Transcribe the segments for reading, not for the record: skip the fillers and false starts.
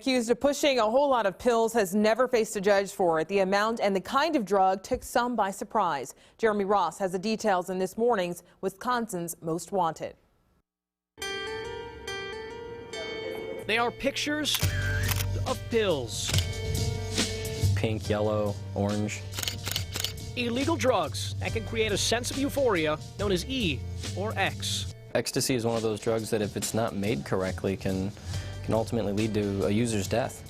accused of pushing a whole lot of pills has never faced a judge for it. The amount and the kind of drug took some by surprise. Jeremy Ross has the details in this morning's Wisconsin's Most Wanted. They are pictures of pills. Pink, yellow, orange. Illegal drugs that can create a sense of euphoria known as E or X. Ecstasy is one of those drugs that if it's not made correctly can ultimately lead to a user's death.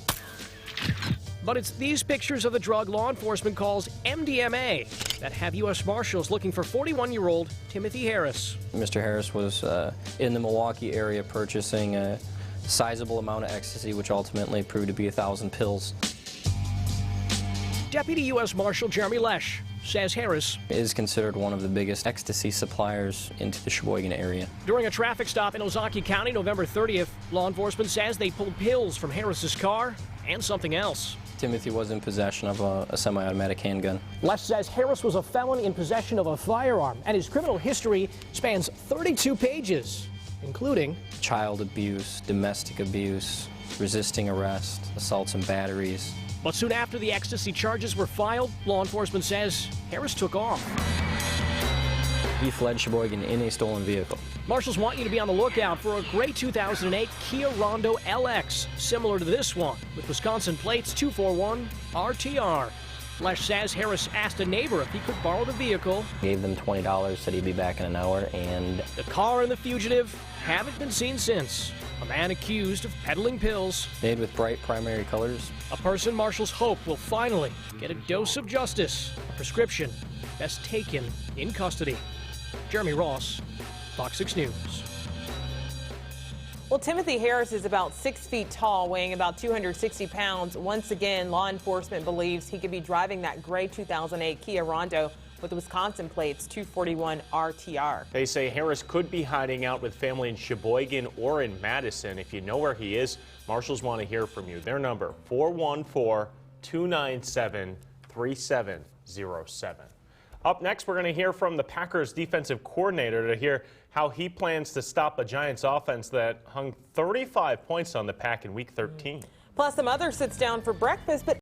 But it's these pictures of the drug law enforcement calls MDMA that have U.S. Marshals looking for 41-year-old Timothy Harris. Mr. Harris was in the Milwaukee area purchasing a sizable amount of ecstasy, which ultimately proved to be 1,000 pills. Deputy U.S. Marshal Jeremy Lesh says Harris is considered one of the biggest ecstasy suppliers into the Sheboygan area. During a traffic stop in Ozaukee County November 30th, law enforcement says they pulled pills from Harris's car and something else. Timothy was in possession of a semi-automatic handgun. Lesh says Harris was a felon in possession of a firearm, and his criminal history spans 32 pages, including child abuse, domestic abuse, resisting arrest, assaults and batteries. But soon after the ecstasy charges were filed, law enforcement says Harris took off. He fled Sheboygan in a stolen vehicle. Marshals want you to be on the lookout for a gray 2008 Kia Rondo LX, similar to this one, with Wisconsin plates 241 RTR. Lesh says Harris asked a neighbor if he could borrow the vehicle. Gave them $20, said he'd be back in an hour, and the car and the fugitive haven't been seen since. A man accused of peddling pills. Made with bright primary colors. A person marshals hope will finally get a dose of justice. A prescription best taken in custody. Jeremy Ross, Fox 6 News. Well, Timothy Harris is about 6 feet tall, weighing about 260 pounds. Once again, law enforcement believes he could be driving that gray 2008 Kia Rondo with the Wisconsin plates 241 RTR. They say Harris could be hiding out with family in Sheboygan or in Madison. If you know where he is, marshals want to hear from you. Their number, 414-297-3707. Up next, we're going to hear from the Packers defensive coordinator to hear how he plans to stop a Giants offense that hung 35 points on the Pack in Week 13. Plus, some others sits down for breakfast, but